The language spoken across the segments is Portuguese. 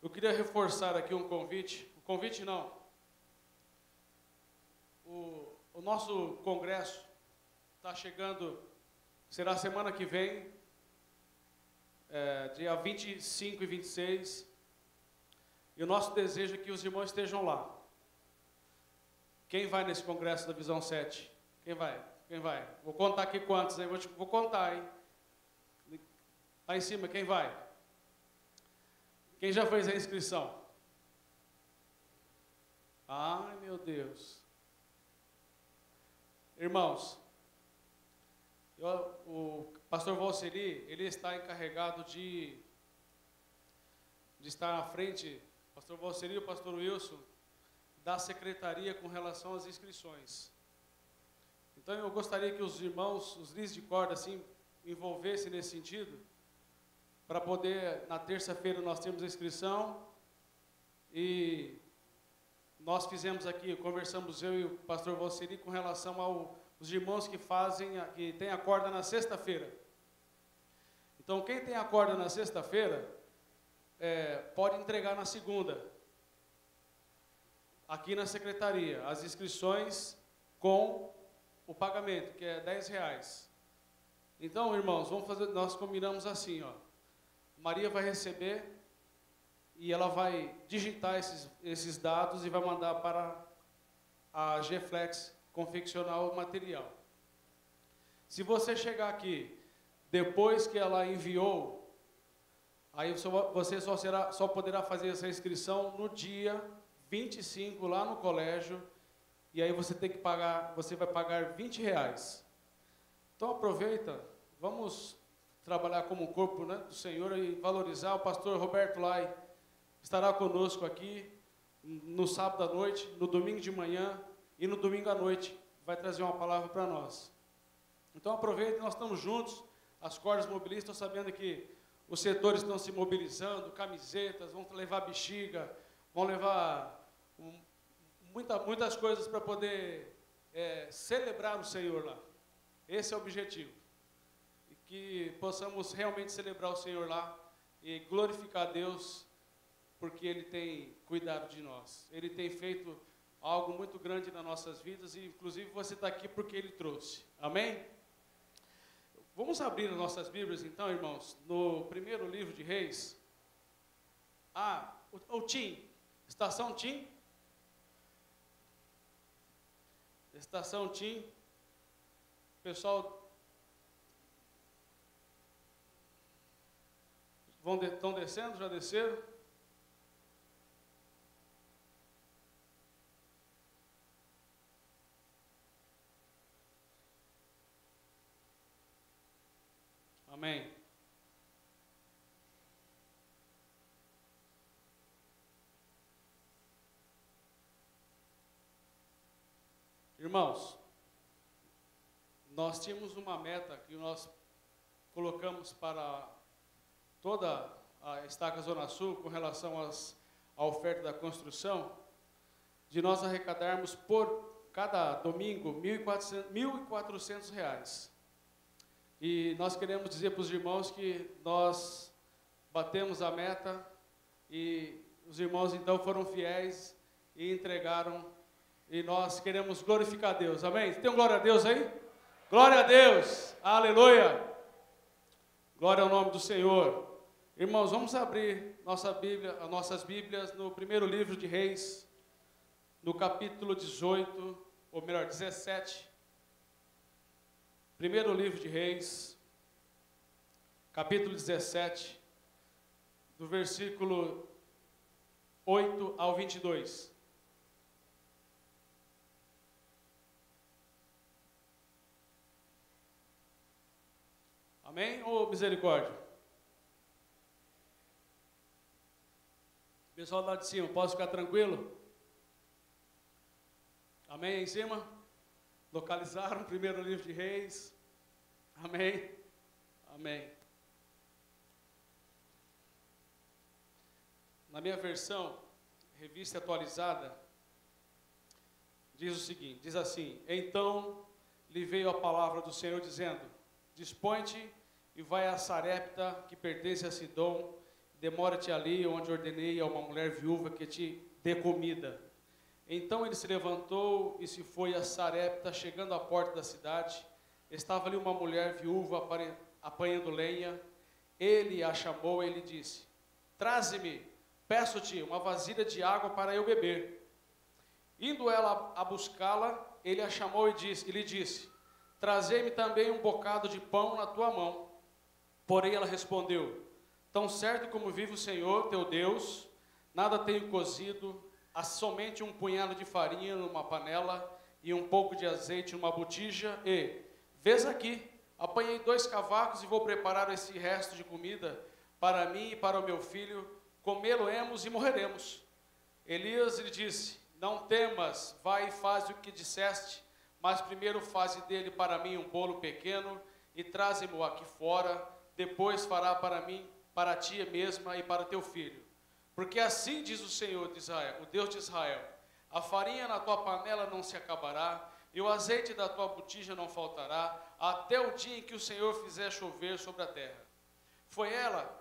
Eu queria reforçar aqui um convite. O convite não. O nosso congresso está chegando, será semana que vem, dia 25 e 26. E o nosso desejo é que os irmãos estejam lá. Quem vai nesse congresso da Visão 7? Quem vai? Quem vai? Vou contar aqui quantos aí. Vou contar, hein? Lá em cima, quem vai? Quem já fez a inscrição? Ai, meu Deus. Irmãos, o pastor Valceri, ele está encarregado de estar à frente, o pastor Valceri e o pastor Wilson, da secretaria com relação às inscrições. Então eu gostaria que os irmãos, os líderes de corda, assim, envolvessem nesse sentido, para poder, na terça-feira nós temos a inscrição, e nós fizemos aqui, conversamos eu e o pastor Valceri com relação aos irmãos que tem a corda na sexta-feira. Então quem tem a corda na sexta-feira, pode entregar na segunda, aqui na secretaria, as inscrições com o pagamento, que é R$10. Então, irmãos, nós combinamos assim, ó. Maria vai receber e ela vai digitar esses dados e vai mandar para a G-Flex confeccionar o material. Se você chegar aqui depois que ela enviou, aí você só poderá fazer essa inscrição no dia 25 lá no colégio, e aí você vai pagar R$20. Então aproveita, vamos trabalhar como corpo, né, do Senhor e valorizar. O pastor Roberto Lai estará conosco aqui no sábado à noite, no domingo de manhã e no domingo à noite, vai trazer uma palavra para nós. Então aproveita, nós estamos juntos, as cordas mobilistas, estou sabendo que os setores estão se mobilizando, camisetas, vão levar bexiga, vão levar muitas coisas para poder celebrar o Senhor lá. Esse é o objetivo. E que possamos realmente celebrar o Senhor lá e glorificar a Deus, porque Ele tem cuidado de nós. Ele tem feito algo muito grande nas nossas vidas e, inclusive, você está aqui porque Ele trouxe. Amém? Vamos abrir as nossas Bíblias, então, irmãos, no primeiro livro de Reis. O Tim, estação Tim. Estação Tim. Pessoal, estão descendo? Já desceram? Amém. Irmãos, nós tínhamos uma meta que nós colocamos para toda a Estaca Zona Sul com relação à oferta da construção, de nós arrecadarmos por cada domingo R$1.400. E nós queremos dizer para os irmãos que nós batemos a meta e os irmãos então foram fiéis e entregaram, e nós queremos glorificar a Deus. Amém? Tem um glória a Deus aí? Glória a Deus! Aleluia! Glória ao nome do Senhor. Irmãos, vamos abrir nossas Bíblias no primeiro livro de Reis, no capítulo 18, ou melhor, 17. Primeiro livro de Reis, capítulo 17, do versículo 8 ao 22. Amém ou misericórdia? Pessoal lá de cima, posso ficar tranquilo? Amém aí em cima? Localizaram o primeiro livro de Reis? Amém? Amém. Na minha versão, revista atualizada, diz assim: então lhe veio a palavra do Senhor dizendo: dispõe-te e vai a Sarepta, que pertence a Sidom, demora-te ali, onde ordenei a uma mulher viúva que te dê comida. Então ele se levantou e se foi a Sarepta. Chegando à porta da cidade, estava ali uma mulher viúva apanhando lenha. Ele a chamou e lhe disse: traze-me, peço-te, uma vasilha de água para eu beber. Indo ela a buscá-la, ele a chamou e lhe disse: trazei-me também um bocado de pão na tua mão. Porém ela respondeu: tão certo como vive o Senhor teu Deus, nada tenho cozido, há somente um punhado de farinha numa panela e um pouco de azeite numa botija. E, vês aqui, apanhei 2 cavacos e vou preparar esse resto de comida para mim e para o meu filho, comê-lo-emos e morreremos. Elias lhe disse: não temas, vai e faz o que disseste, mas primeiro faze dele para mim um bolo pequeno e traze-mo aqui fora, depois fará para mim, para ti mesma e para teu filho. Porque assim diz o Senhor de Israel, o Deus de Israel: a farinha na tua panela não se acabará, e o azeite da tua botija não faltará, até o dia em que o Senhor fizer chover sobre a terra. Foi ela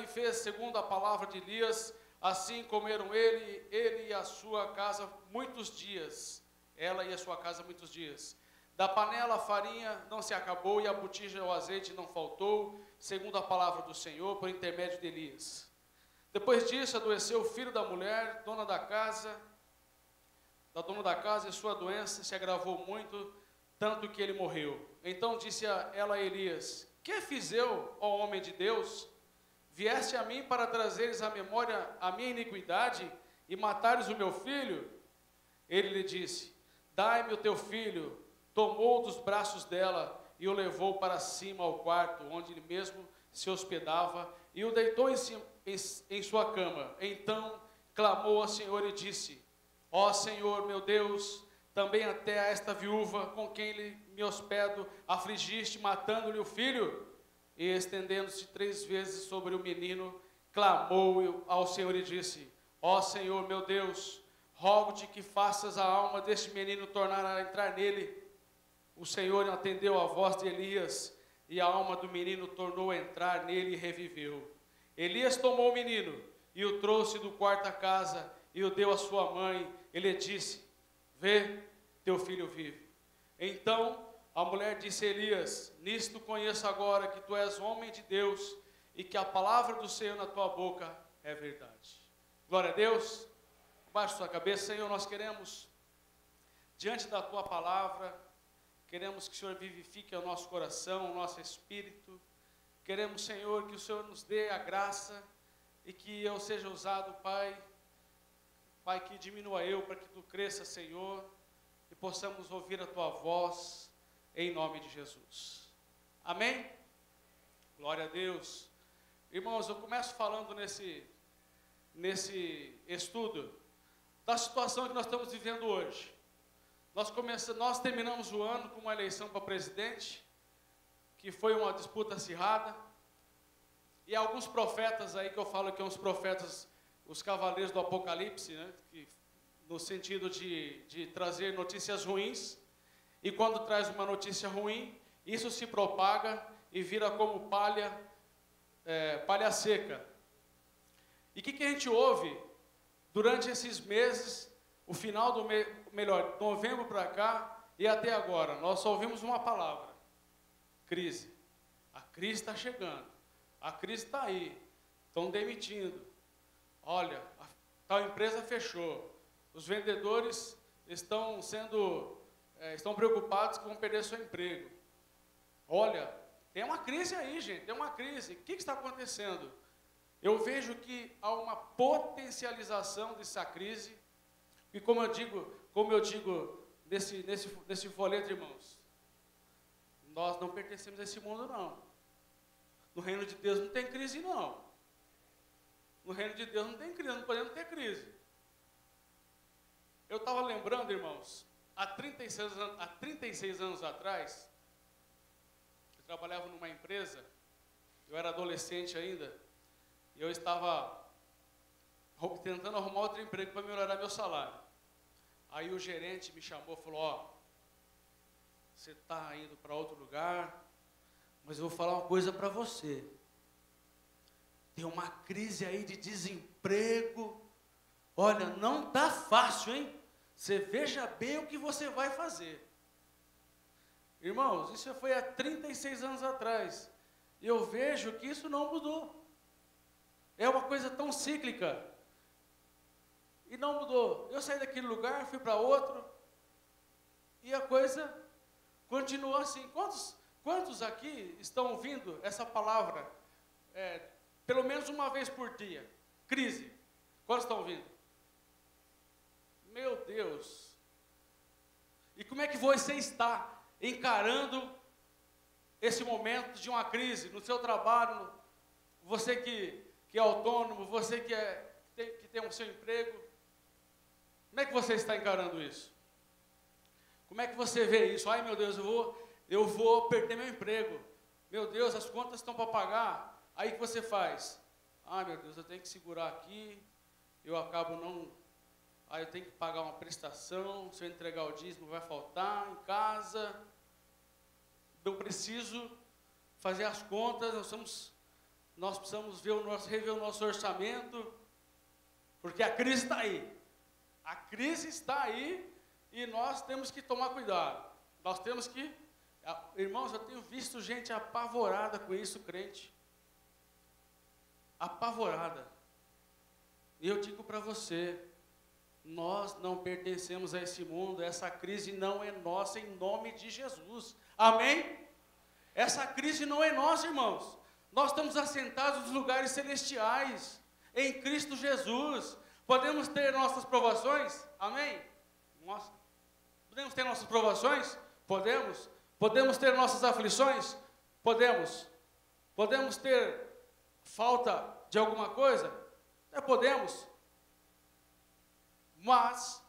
e fez segundo a palavra de Elias. Assim comeram ele e a sua casa muitos dias. Ela e a sua casa muitos dias. Da panela a farinha não se acabou e a botija e o azeite não faltou, segundo a palavra do Senhor, por intermédio de Elias. Depois disso, adoeceu o filho da mulher, dona da casa, e sua doença se agravou muito, tanto que ele morreu. Então disse ela a Elias: que fiz eu, ó homem de Deus? Vieste a mim para trazeres à memória a minha iniquidade e matares o meu filho? Ele lhe disse: dai-me o teu filho. Tomou dos braços dela e o levou para cima ao quarto, onde ele mesmo se hospedava, e o deitou em sua cama. Então clamou ao Senhor e disse: ó Senhor meu Deus, também até a esta viúva com quem me hospedo afligiste, matando-lhe o filho? E estendendo-se 3 vezes sobre o menino, clamou ao Senhor e disse: ó Senhor meu Deus, rogo-te que faças a alma deste menino tornar a entrar nele. O Senhor atendeu a voz de Elias, e a alma do menino tornou a entrar nele e reviveu. Elias tomou o menino e o trouxe do quarto da casa e o deu à sua mãe. Ele disse: vê, teu filho vive. Então a mulher disse a Elias: nisto conheço agora que tu és homem de Deus e que a palavra do Senhor na tua boca é verdade. Glória a Deus. Baixe sua cabeça. Senhor, nós queremos, diante da tua palavra, queremos que o Senhor vivifique o nosso coração, o nosso espírito. Queremos, Senhor, que o Senhor nos dê a graça e que eu seja usado, Pai. Pai, que diminua eu para que tu cresça, Senhor, e possamos ouvir a tua voz, em nome de Jesus. Amém? Glória a Deus. Irmãos, eu começo falando nesse estudo da situação que nós estamos vivendo hoje. Nós terminamos o ano com uma eleição para presidente, que foi uma disputa acirrada, e alguns profetas aí, que eu falo que são os profetas, os cavaleiros do Apocalipse, né, que, no sentido de trazer notícias ruins, e quando traz uma notícia ruim, isso se propaga e vira como palha seca. E o que a gente ouve durante esses meses, o final do mês, melhor, novembro para cá e até agora? Nós só ouvimos uma palavra: crise. A crise está chegando, a crise está aí, estão demitindo. Olha, tal empresa fechou, os vendedores estão preocupados que vão perder seu emprego. Olha, tem uma crise aí, gente, tem uma crise. O que está acontecendo? Eu vejo que há uma potencialização dessa crise, e como eu digo nesse folheto, irmãos, nós não pertencemos a esse mundo, não. No reino de Deus não tem crise, não. No reino de Deus não tem crise, não podemos ter crise. Eu estava lembrando, irmãos, há 36 anos atrás, eu trabalhava numa empresa, eu era adolescente ainda, e eu estava tentando arrumar outro emprego para melhorar meu salário. Aí o gerente me chamou e falou: ó, você está indo para outro lugar, mas eu vou falar uma coisa para você. Tem uma crise aí de desemprego. Olha, não está fácil, hein? Você veja bem o que você vai fazer. Irmãos, isso foi há 36 anos atrás. E eu vejo que isso não mudou. É uma coisa tão cíclica. E não mudou. Eu saí daquele lugar, fui para outro. E a coisa continuou assim. Quantos aqui estão ouvindo essa palavra? Pelo menos uma vez por dia. Crise. Quantos estão ouvindo? Meu Deus. E como é que você está encarando esse momento de uma crise no seu trabalho? Você que é autônomo, você que tem o seu emprego. Como é que você está encarando isso? Como é que você vê isso? Ai, meu Deus, eu vou perder meu emprego. Meu Deus, as contas estão para pagar. Aí o que você faz? Ai, meu Deus, eu tenho que segurar aqui. Eu acabo não... Aí eu tenho que pagar uma prestação. Se eu entregar o dízimo, vai faltar em casa. Eu preciso fazer as contas. Nós precisamos rever o nosso orçamento. Porque a crise está aí. A crise está aí e nós temos que tomar cuidado. Nós temos que... Irmãos, eu tenho visto gente apavorada com isso, crente. Apavorada. E eu digo para você, nós não pertencemos a esse mundo, essa crise não é nossa em nome de Jesus. Amém? Essa crise não é nossa, irmãos. Nós estamos assentados nos lugares celestiais, em Cristo Jesus. Podemos ter nossas provações? Amém? Nossa. Podemos ter nossas provações? Podemos. Podemos ter nossas aflições? Podemos. Podemos ter falta de alguma coisa? Podemos. Mas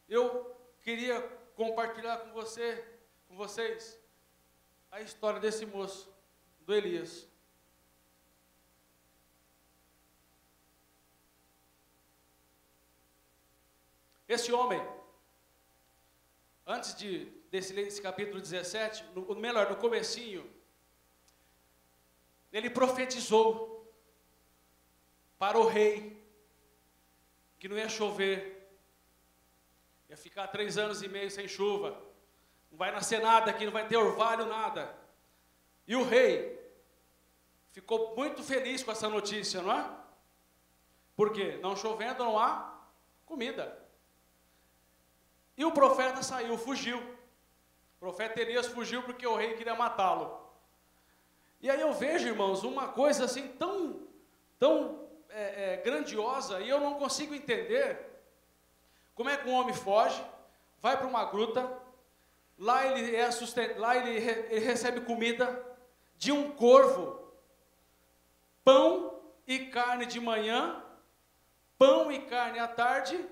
eu queria compartilhar com vocês, a história desse moço, do Elias. Esse homem, antes desse capítulo 17, no comecinho, ele profetizou para o rei que não ia chover, ia ficar 3 anos e meio sem chuva, não vai nascer nada aqui, não vai ter orvalho, nada. E o rei ficou muito feliz com essa notícia, não é? Porque não chovendo não há comida. E o profeta saiu, fugiu. O profeta Elias fugiu porque o rei queria matá-lo. E aí eu vejo, irmãos, uma coisa assim tão grandiosa, e eu não consigo entender como é que um homem foge, vai para uma gruta, lá ele recebe comida de um corvo, pão e carne de manhã, pão e carne à tarde,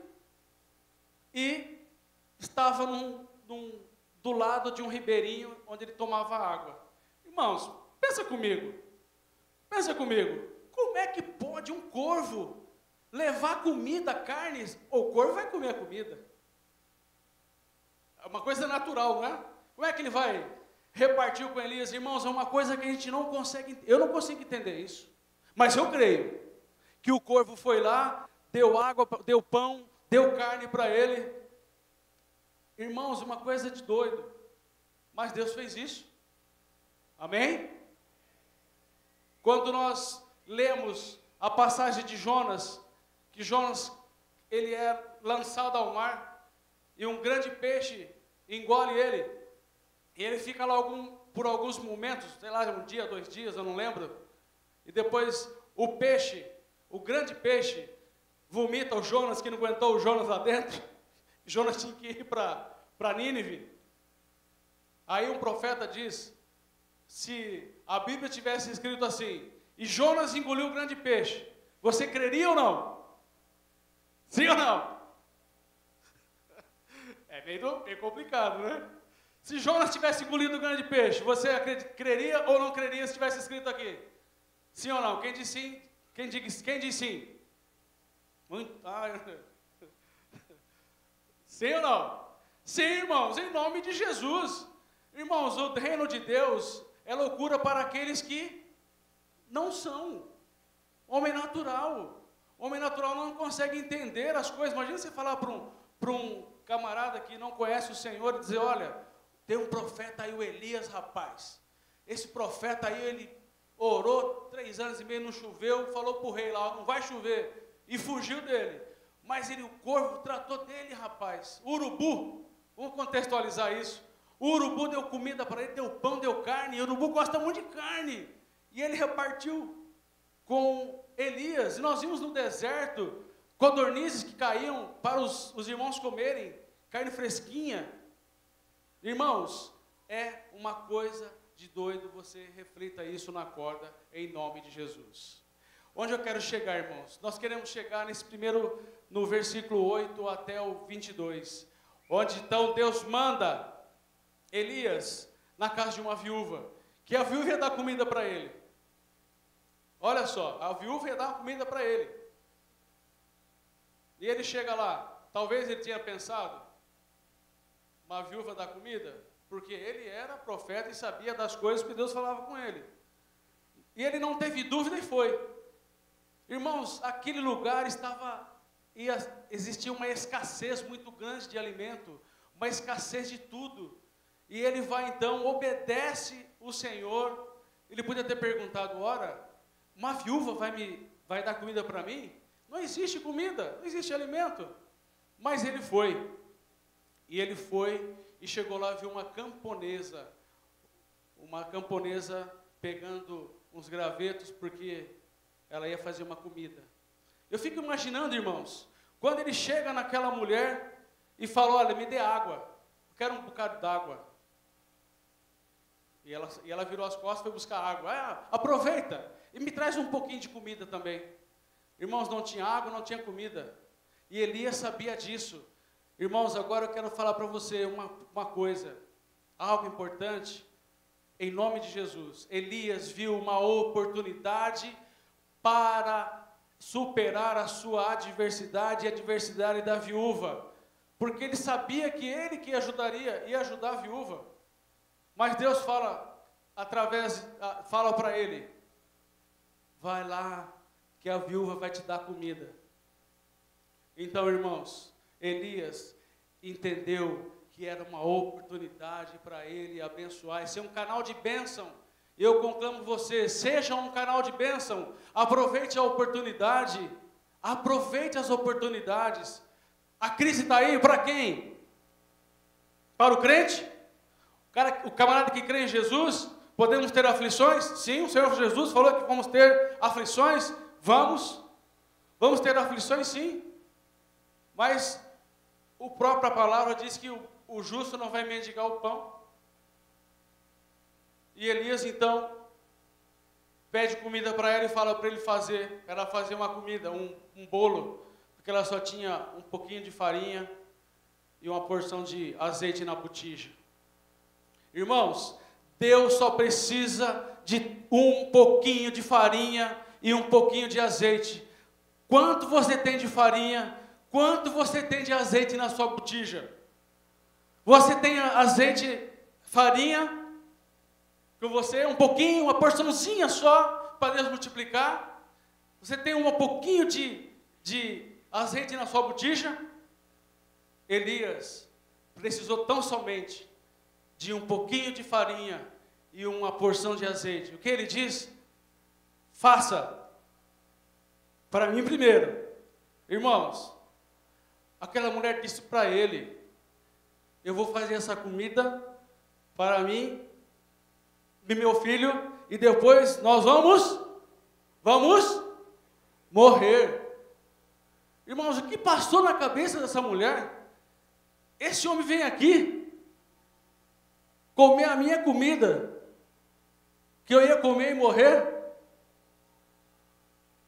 e estava do lado de um ribeirinho onde ele tomava água. Irmãos, pensa comigo, como é que pode um corvo levar comida, carne? O corvo vai comer a comida. É uma coisa natural, não é? Como é que ele vai repartir com Elias? Irmãos, é uma coisa que a gente não consegue, eu não consigo entender isso. Mas eu creio que o corvo foi lá, deu água, deu pão, deu carne para ele. Irmãos, uma coisa de doido. Mas Deus fez isso. Amém? Quando nós lemos a passagem de Jonas, que Jonas, ele é lançado ao mar, e um grande peixe engole ele, e ele fica lá por alguns momentos, sei lá, 1 dia, 2 dias, eu não lembro, e depois o grande peixe, vomita o Jonas, que não aguentou o Jonas lá dentro. Jonas tinha que ir para Nínive. Aí um profeta diz, se a Bíblia tivesse escrito assim, e Jonas engoliu o grande peixe, você creria ou não? Sim ou não? É meio complicado, né? Se Jonas tivesse engolido o grande peixe, você creria ou não creria se tivesse escrito aqui? Sim ou não? Quem diz sim? Quem diz sim? Sim ou não? Sim, irmãos, em nome de Jesus. Irmãos, o reino de Deus é loucura para aqueles que não são. Homem natural. Homem natural não consegue entender as coisas. Imagina você falar para um camarada que não conhece o Senhor e dizer, olha, tem um profeta aí, o Elias, rapaz. Esse profeta aí, ele orou 3 anos e meio, não choveu, falou para o rei lá, não vai chover, e fugiu dele. Mas o corvo tratou dele, rapaz. O urubu, vamos contextualizar isso. O urubu deu comida para ele, deu pão, deu carne, e o urubu gosta muito de carne. E ele repartiu com Elias. E nós vimos no deserto codornizes que caíam para os irmãos comerem, carne fresquinha. Irmãos, é uma coisa de doido, você reflita isso na corda, em nome de Jesus. Onde eu quero chegar, irmãos? Nós queremos chegar nesse primeiro, no versículo 8 até o 22, onde então Deus manda Elias na casa de uma viúva, que a viúva ia dar comida para ele. Olha só, a viúva ia dar comida para ele. E ele chega lá, talvez ele tenha pensado, uma viúva dar comida, porque ele era profeta e sabia das coisas que Deus falava com ele. E ele não teve dúvida e foi. Irmãos, aquele lugar existia uma escassez muito grande de alimento, uma escassez de tudo. E ele vai então, obedece o Senhor. Ele podia ter perguntado, ora, uma viúva vai dar comida para mim? Não existe comida, não existe alimento. Mas ele foi. E ele foi e chegou lá e viu uma camponesa pegando uns gravetos, porque ela ia fazer uma comida. Eu fico imaginando, irmãos, quando ele chega naquela mulher e fala, olha, me dê água, eu quero um bocado d'água. E ela virou as costas e foi buscar água. Ah, aproveita e me traz um pouquinho de comida também. Irmãos, não tinha água, não tinha comida. E Elias sabia disso. Irmãos, agora eu quero falar para você uma coisa, algo importante, em nome de Jesus. Elias viu uma oportunidade para superar a sua adversidade e a adversidade da viúva, porque ele sabia que ele que ia ajudar a viúva. Mas Deus fala para ele, vai lá, que a viúva vai te dar comida. Então, irmãos, Elias entendeu que era uma oportunidade para ele abençoar, ser um canal de bênção. Eu conclamo você, seja um canal de bênção, aproveite a oportunidade, aproveite as oportunidades. A crise está aí para quem? Para o crente? O camarada que crê em Jesus, podemos ter aflições? Sim, o Senhor Jesus falou que vamos ter aflições, vamos ter aflições sim, mas a própria palavra diz que o justo não vai mendigar o pão. E Elias então pede comida para ela e fala para ela fazer uma comida, um bolo, porque ela só tinha um pouquinho de farinha e uma porção de azeite na botija. Irmãos, Deus só precisa de um pouquinho de farinha e um pouquinho de azeite. Quanto você tem de farinha? Quanto você tem de azeite na sua botija? Você tem azeite, farinha com você, um pouquinho, uma porçãozinha só, para Deus multiplicar? Você tem um pouquinho de azeite na sua botija? Elias precisou tão somente de um pouquinho de farinha e uma porção de azeite. O que ele diz? Faça para mim primeiro. Irmãos, aquela mulher disse para ele, eu vou fazer essa comida para mim e meu filho, e depois nós vamos morrer. Irmãos, o que passou na cabeça dessa mulher? Esse homem vem aqui comer a minha comida, que eu ia comer e morrer?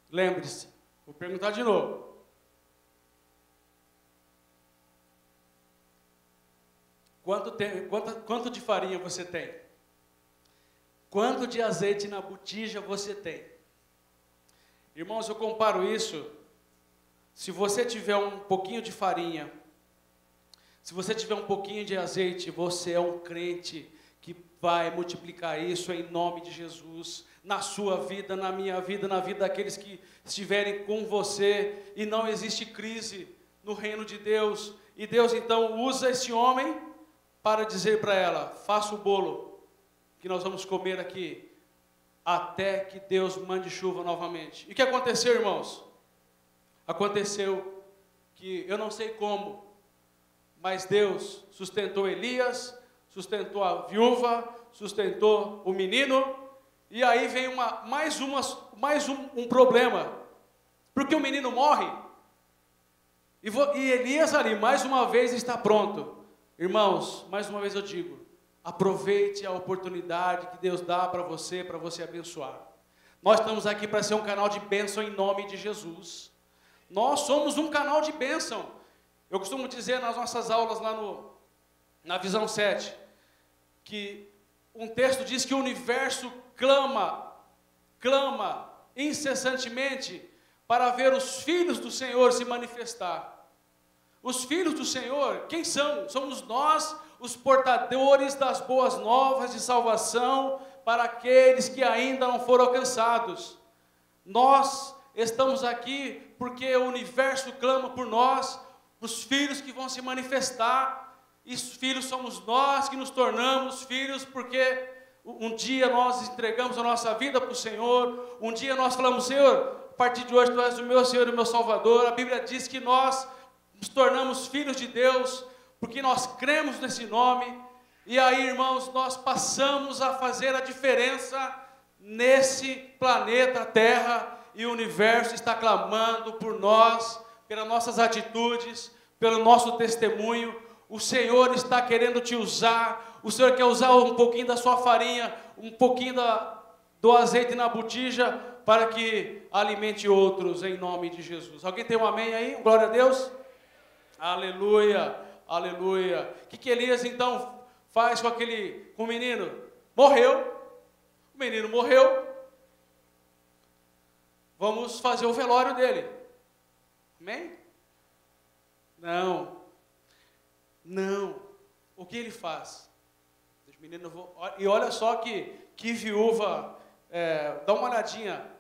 Lembre-se, vou perguntar de novo. Quanto de farinha você tem? Quanto de azeite na botija você tem? Irmãos, eu comparo isso. Se você tiver um pouquinho de farinha, se você tiver um pouquinho de azeite, você é um crente que vai multiplicar isso em nome de Jesus, na sua vida, na minha vida, na vida daqueles que estiverem com você, e não existe crise no reino de Deus. E Deus então usa esse homem para dizer para ela: faça o bolo que nós vamos comer aqui, até que Deus mande chuva novamente. E o que aconteceu, irmãos? Aconteceu que, eu não sei como, mas Deus sustentou Elias, sustentou a viúva, sustentou o menino, e aí vem mais um problema, porque o menino morre, e Elias ali, mais uma vez, está pronto. Irmãos, mais uma vez eu digo, aproveite a oportunidade que Deus dá para você abençoar. Nós estamos aqui para ser um canal de bênção em nome de Jesus. Nós somos um canal de bênção. Eu costumo dizer nas nossas aulas lá na Visão 7, que um texto diz que o universo clama incessantemente para ver os filhos do Senhor se manifestar. Os filhos do Senhor, quem são? Somos nós, os portadores das boas novas de salvação para aqueles que ainda não foram alcançados. Nós estamos aqui porque o universo clama por nós, os filhos que vão se manifestar, e os filhos somos nós que nos tornamos filhos, porque um dia nós entregamos a nossa vida para o Senhor, um dia nós falamos: Senhor, a partir de hoje Tu és o meu Senhor e o meu Salvador. A Bíblia diz que nós nos tornamos filhos de Deus, porque nós cremos nesse nome, e aí, irmãos, nós passamos a fazer a diferença nesse planeta Terra, e o universo está clamando por nós, pelas nossas atitudes, pelo nosso testemunho. O Senhor está querendo te usar, o Senhor quer usar um pouquinho da sua farinha, um pouquinho do azeite na botija, para que alimente outros em nome de Jesus. Alguém tem um amém aí? Glória a Deus. Aleluia, aleluia. O que Elias então faz com o menino? Morreu, o menino morreu, vamos fazer o velório dele. Amém? Não, o que ele faz? Os meninos e olha só que viúva, dá uma olhadinha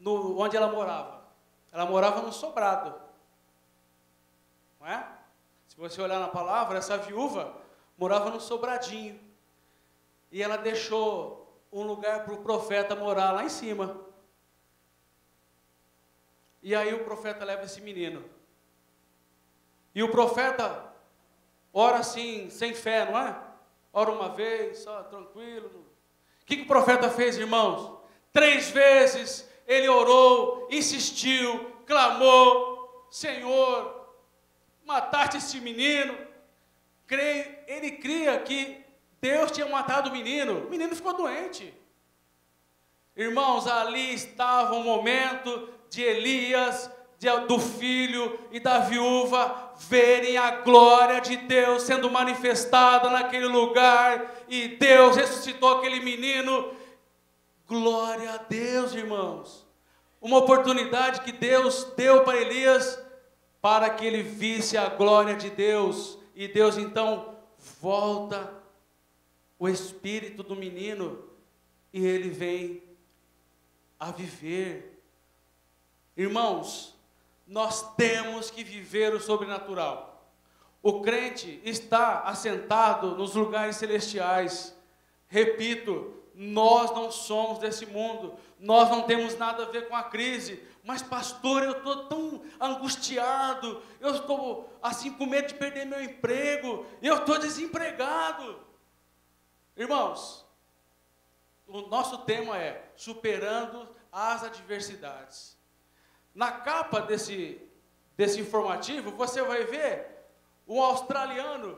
onde ela morava no sobrado. Não é? Se você olhar na palavra, essa viúva morava num sobradinho, e ela deixou um lugar para o profeta morar lá em cima. E aí o profeta leva esse menino, e o profeta ora assim, sem fé, não é? Ora uma vez, só tranquilo. O que o profeta fez, irmãos? 3 vezes ele orou, insistiu, clamou: Senhor, mataste esse menino. Ele cria que Deus tinha matado o menino ficou doente. Irmãos, ali estava o momento de Elias, do filho e da viúva verem a glória de Deus sendo manifestada naquele lugar, e Deus ressuscitou aquele menino. Glória a Deus, irmãos. Uma oportunidade que Deus deu para Elias, para que ele visse a glória de Deus, e Deus então volta o espírito do menino, e ele vem a viver. Irmãos, nós temos que viver o sobrenatural. O crente está assentado nos lugares celestiais. Repito, nós não somos desse mundo, nós não temos nada a ver com a crise. Mas pastor, eu estou tão angustiado, eu estou assim com medo de perder meu emprego, eu estou desempregado. Irmãos, o nosso tema é superando as adversidades. Na capa desse informativo, você vai ver um australiano,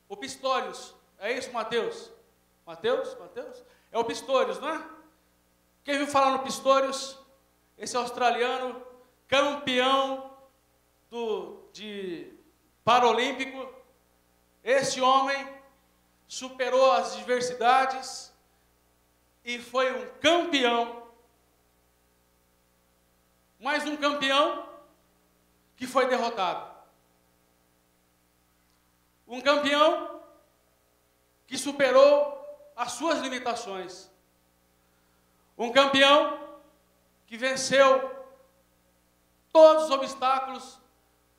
o Pistorius. É isso, Mateus? Mateus? É o Pistorius, não é? Quem viu falar no Pistorius? Esse australiano, campeão de paralímpico. Esse homem superou as adversidades e foi um campeão. Mais um campeão que foi derrotado. Um campeão que superou as suas limitações. Um campeão que venceu todos os obstáculos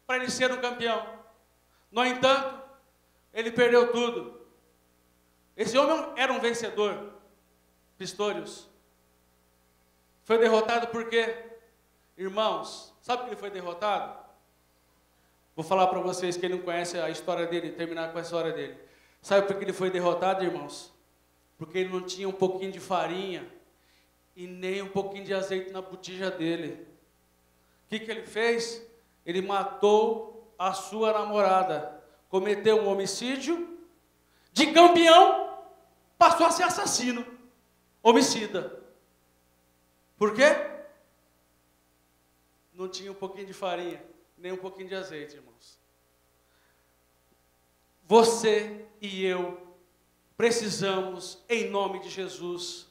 para ele ser um campeão. No entanto, ele perdeu tudo. Esse homem era um vencedor. Pistorius. Foi derrotado por quê? Irmãos, sabe por que ele foi derrotado? Vou falar para vocês, quem não conhece a história dele, terminar com a história dele. Sabe por que ele foi derrotado, irmãos? Porque ele não tinha um pouquinho de farinha e nem um pouquinho de azeite na botija dele. O que ele fez? Ele matou a sua namorada, cometeu um homicídio, de campeão, passou a ser assassino, homicida. Por quê? Não tinha um pouquinho de farinha, nem um pouquinho de azeite, irmãos. Você e eu precisamos, em nome de Jesus,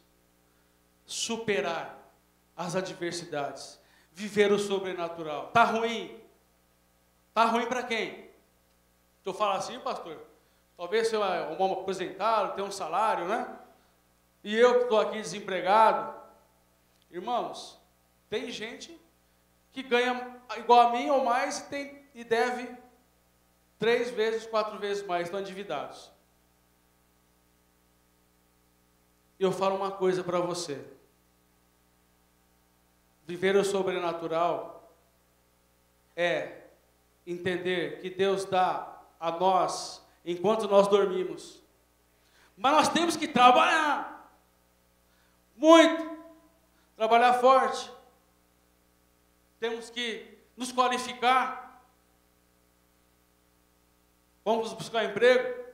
superar as adversidades, viver o sobrenatural. Tá ruim? Tá ruim para quem? Eu falo assim, pastor, talvez você é um homem aposentado, tem um salário, né? E eu que estou aqui desempregado. Irmãos, tem gente que ganha igual a mim ou mais e deve 3 vezes, 4 vezes mais, estão endividados. Eu falo uma coisa para você. Viver o sobrenatural é entender que Deus dá a nós enquanto nós dormimos. Mas nós temos que trabalhar muito, trabalhar forte. Temos que nos qualificar. Vamos buscar emprego?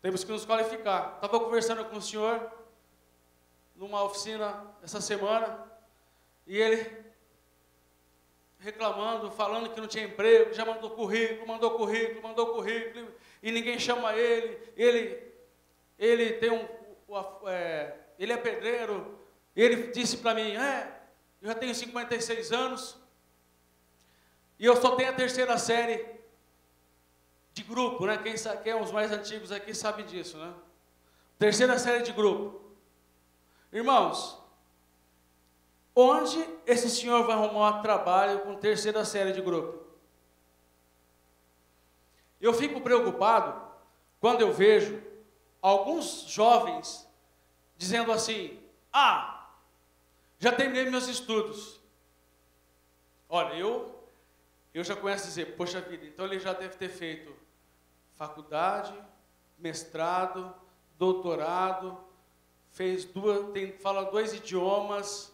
Temos que nos qualificar. Estava conversando com o senhor numa oficina essa semana e ele reclamando, falando que não tinha emprego, já mandou currículo e ninguém chama ele. Ele tem ele é pedreiro. E ele disse para mim, eu já tenho 56 anos e eu só tenho a 3ª série de grupo, né? Quem é os mais antigos aqui sabe disso, né? 3ª série de grupo. Irmãos, onde esse senhor vai arrumar trabalho com 3ª série de grupo? Eu fico preocupado quando eu vejo alguns jovens dizendo assim, já terminei meus estudos. Olha, eu já começo a dizer, poxa vida, então ele já deve ter feito faculdade, mestrado, doutorado, fala 2 idiomas,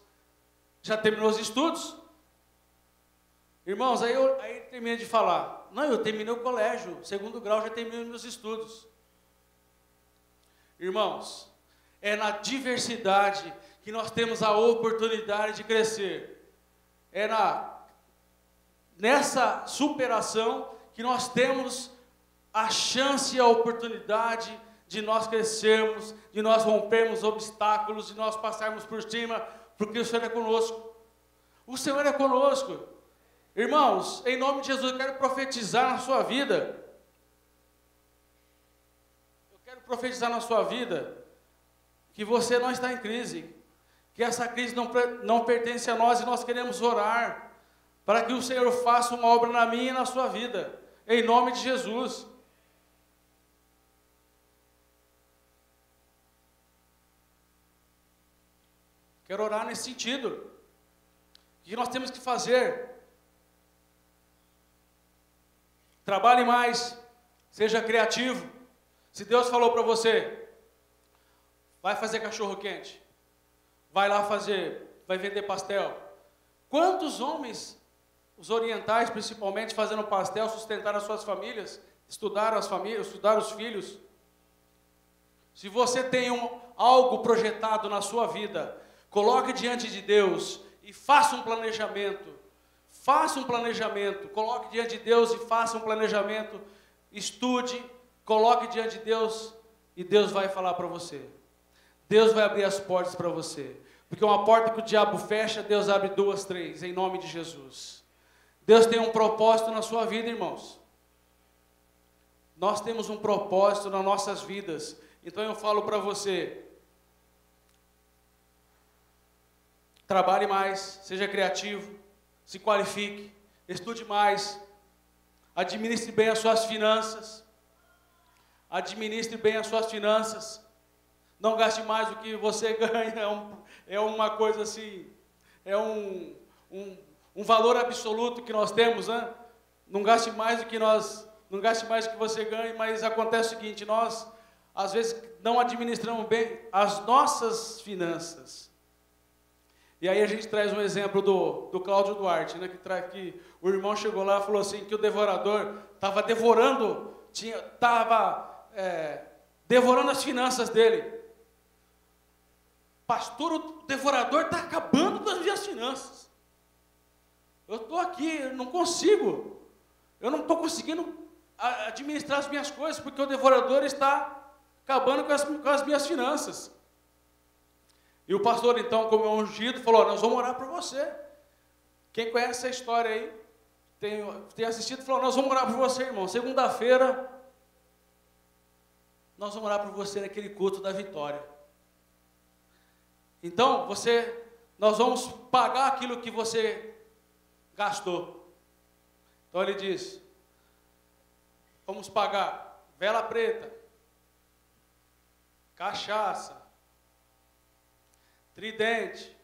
já terminou os estudos? Irmãos, aí termina de falar, não, eu terminei o colégio, 2º grau, já terminei meus estudos. Irmãos, é na diversidade que nós temos a oportunidade de crescer. É nessa superação que nós temos a chance e a oportunidade de nós crescermos, de nós rompermos obstáculos, de nós passarmos por cima, porque o Senhor é conosco. O Senhor é conosco. Irmãos, em nome de Jesus, eu quero profetizar na sua vida. Eu quero profetizar na sua vida que você não está em crise, que essa crise não pertence a nós e nós queremos orar para que o Senhor faça uma obra na minha e na sua vida, em nome de Jesus. Quero orar nesse sentido. O que nós temos que fazer? Trabalhe mais, seja criativo. Se Deus falou para você, vai fazer cachorro quente, vai lá vai vender pastel. Quantos homens, os orientais principalmente, fazendo pastel, sustentaram as suas famílias, estudaram as famílias, estudaram os filhos? Se você tem algo projetado na sua vida, coloque diante de Deus e faça um planejamento. Faça um planejamento, coloque diante de Deus e faça um planejamento. Estude, coloque diante de Deus e Deus vai falar para você. Deus vai abrir as portas para você. Porque uma porta que o diabo fecha, Deus abre 2, 3, em nome de Jesus. Deus tem um propósito na sua vida, irmãos. nós temos um propósito nas nossas vidas. Então eu falo para você, trabalhe mais, seja criativo, se qualifique, estude mais, administre bem as suas finanças, não gaste mais do que você ganha, é uma coisa assim, é um valor absoluto que nós temos, né? Não gaste mais do que você ganha, mas acontece o seguinte, nós às vezes não administramos bem as nossas finanças. E aí a gente traz um exemplo do Cláudio Duarte, né, que o irmão chegou lá e falou assim, que o devorador estava devorando as finanças dele. Pastor, o devorador está acabando com as minhas finanças. Eu estou aqui, eu não estou conseguindo administrar as minhas coisas, porque o devorador está acabando com as minhas finanças. E o pastor, então, como é ungido, falou, nós vamos orar por você. Quem conhece essa história aí, tem assistido, falou, nós vamos orar por você, irmão. Segunda-feira, nós vamos orar por você naquele culto da vitória. Então, nós vamos pagar aquilo que você gastou. Então ele diz, vamos pagar vela preta, cachaça, tridente,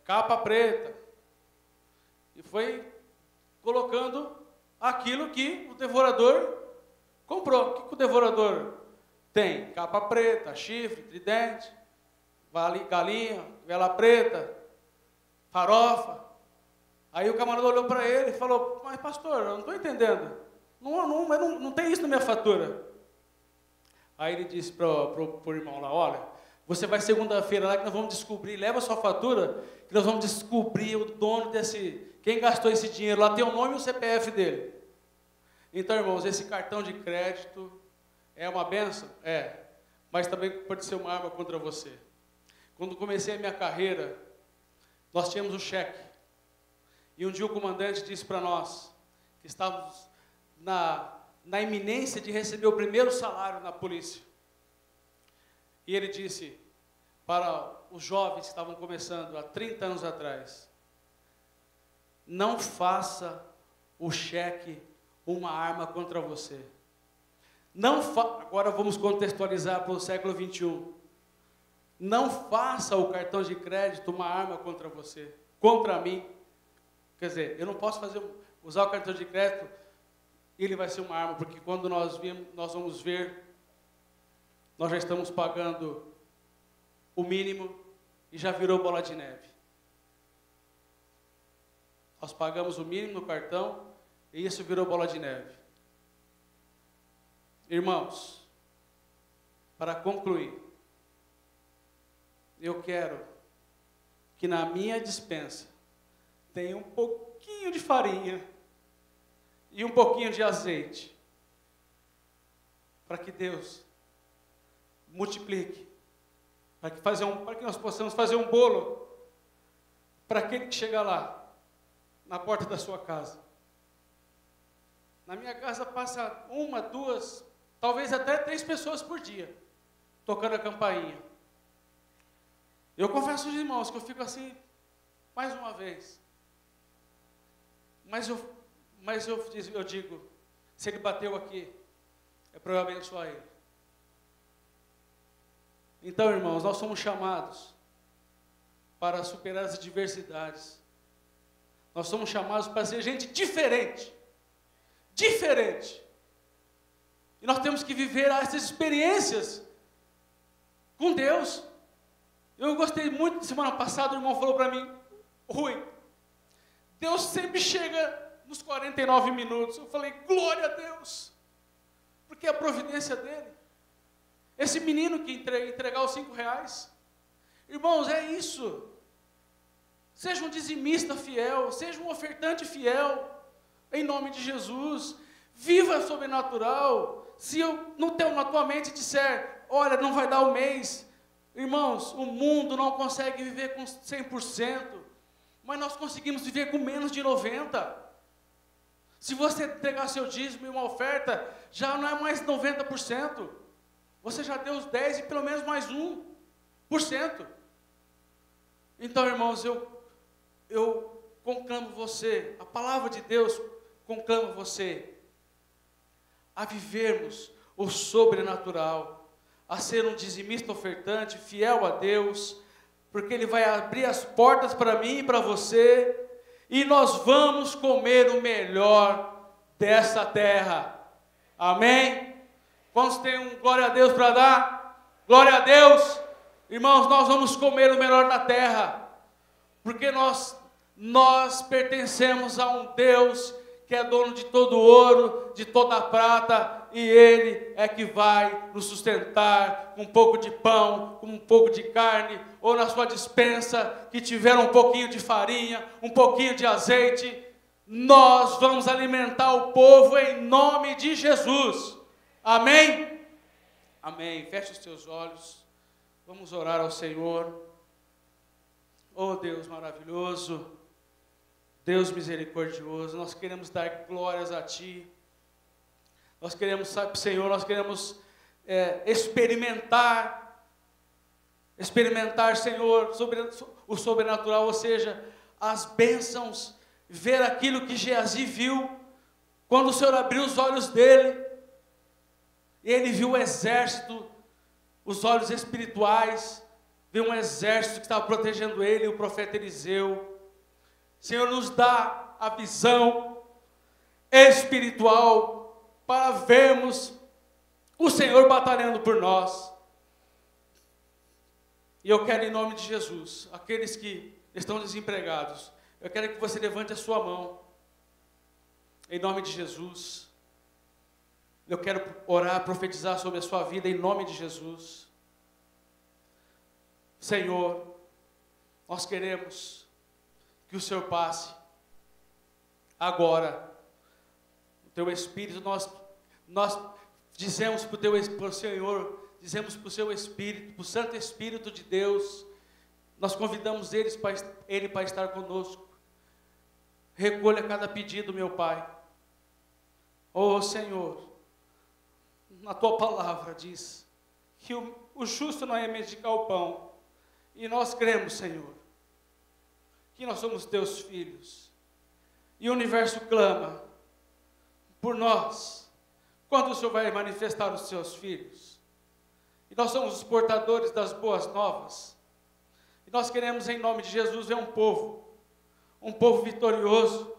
capa preta, e foi colocando aquilo que o devorador comprou. O que o devorador tem? Capa preta, chifre, tridente, galinha, vela preta, farofa. Aí o camarada olhou para ele e falou, mas pastor, eu não estou entendendo, não tem isso na minha fatura. Aí ele disse para o irmão lá, olha, você vai segunda-feira lá que nós vamos descobrir, leva a sua fatura, que nós vamos descobrir o dono quem gastou esse dinheiro lá, tem o nome e o CPF dele. Então, irmãos, esse cartão de crédito é uma bênção? É, mas também pode ser uma arma contra você. Quando comecei a minha carreira, nós tínhamos um cheque, e um dia o comandante disse para nós, que estávamos na iminência de receber o primeiro salário na polícia. E ele disse para os jovens que estavam começando há 30 anos atrás, não faça o cheque uma arma contra você. Agora vamos contextualizar para o século 21. Não faça o cartão de crédito uma arma contra você, contra mim. Quer dizer, eu não posso usar o cartão de crédito, ele vai ser uma arma, porque quando nós vamos ver, nós já estamos pagando o mínimo e já virou bola de neve. Nós pagamos o mínimo no cartão e isso virou bola de neve. Irmãos, para concluir, eu quero que na minha despensa tenha um pouquinho de farinha e um pouquinho de azeite, para que Deus multiplique, para que nós possamos fazer um bolo para aquele que chega lá, na porta da sua casa. Na minha casa passa 1, 2, talvez até 3 pessoas por dia, tocando a campainha. Eu confesso aos irmãos que eu fico assim, mais uma vez. Mas eu digo, se ele bateu aqui, é para eu abençoar ele. Então, irmãos, nós somos chamados para superar as adversidades. Nós somos chamados para ser gente diferente. Diferente. E nós temos que viver essas experiências com Deus. Eu gostei muito, semana passada o irmão falou para mim, Rui, Deus sempre chega nos 49 minutos. Eu falei, glória a Deus, porque é a providência dele. Esse menino que entregar os 5 reais, irmãos, é isso. Seja um dizimista fiel, seja um ofertante fiel, em nome de Jesus. Viva sobrenatural. Se eu na tua mente disser, olha, não vai dar o mês, irmãos, o mundo não consegue viver com 100%, mas nós conseguimos viver com menos de 90%. Se você entregar seu dízimo e uma oferta, já não é mais 90%. Você já deu os 10% e pelo menos mais 1%. Então, irmãos, eu conclamo você, a palavra de Deus conclama você a vivermos o sobrenatural, a ser um dizimista ofertante, fiel a Deus, porque Ele vai abrir as portas para mim e para você, e nós vamos comer o melhor dessa terra. Amém? Quantos têm um glória a Deus para dar? Glória a Deus! Irmãos, nós vamos comer o melhor da terra, porque nós pertencemos a um Deus que é dono de todo ouro, de toda a prata, e Ele é que vai nos sustentar com um pouco de pão, com um pouco de carne, ou na sua despensa, que tiver um pouquinho de farinha, um pouquinho de azeite. Nós vamos alimentar o povo em nome de Jesus. Amém? Amém. Feche os teus olhos. Vamos orar ao Senhor. Oh Deus maravilhoso, Deus misericordioso, nós queremos dar glórias a Ti. Nós queremos, sabe, Senhor, nós queremos experimentar, Senhor, o sobrenatural, ou seja, as bênçãos, ver aquilo que Geazi viu, quando o Senhor abriu os olhos dele, e ele viu o exército, os olhos espirituais, viu um exército que estava protegendo ele, o profeta Eliseu. Senhor, nos dá a visão espiritual para vermos o Senhor batalhando por nós. E eu quero, em nome de Jesus, aqueles que estão desempregados, eu quero que você levante a sua mão, em nome de Jesus. Eu quero orar, profetizar sobre a sua vida, em nome de Jesus. Senhor, nós queremos que o Senhor passe agora, o Teu Espírito, nós dizemos para o Senhor, dizemos para o Seu Espírito, para o Santo Espírito de Deus, nós convidamos Ele para estar conosco. Recolha cada pedido, meu Pai. Oh Senhor, na Tua palavra diz que o justo não é mendigar o pão, e nós cremos, Senhor, que nós somos Teus filhos, e o universo clama por nós, quando o Senhor vai manifestar os Seus filhos, e nós somos os portadores das boas novas, e nós queremos, em nome de Jesus, ver um povo vitorioso,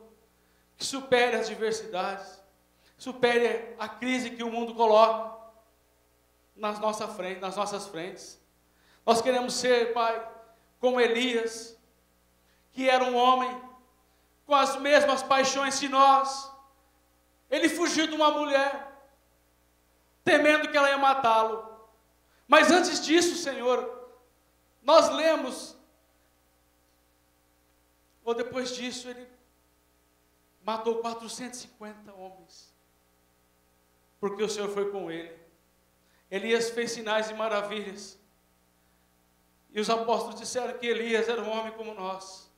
que supere as diversidades, supere a crise que o mundo coloca nas nossas frentes. Nós queremos ser, Pai, como Elias, que era um homem com as mesmas paixões que nós. Ele fugiu de uma mulher, temendo que ela ia matá-lo. Mas antes disso, Senhor, nós lemos, ou depois disso, ele matou 450 homens, porque o Senhor foi com ele. Elias fez sinais e maravilhas, e os apóstolos disseram que Elias era um homem como nós,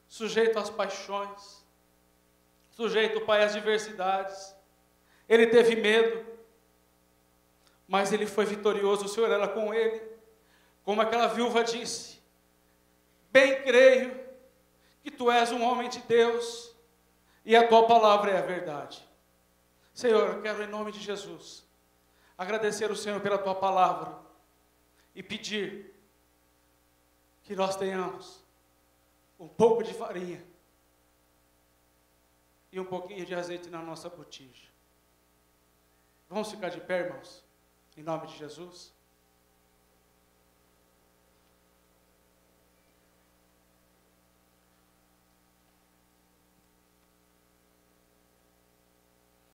sujeito às paixões, sujeito, Pai, às diversidades. Ele teve medo, mas ele foi vitorioso, o Senhor era com ele. Como aquela viúva disse: bem creio que Tu és um homem de Deus, e a Tua palavra é a verdade. Senhor, eu quero, em nome de Jesus, agradecer ao Senhor pela Tua palavra, e pedir que nós tenhamos um pouco de farinha e um pouquinho de azeite na nossa botija. Vamos ficar de pé, irmãos, em nome de Jesus.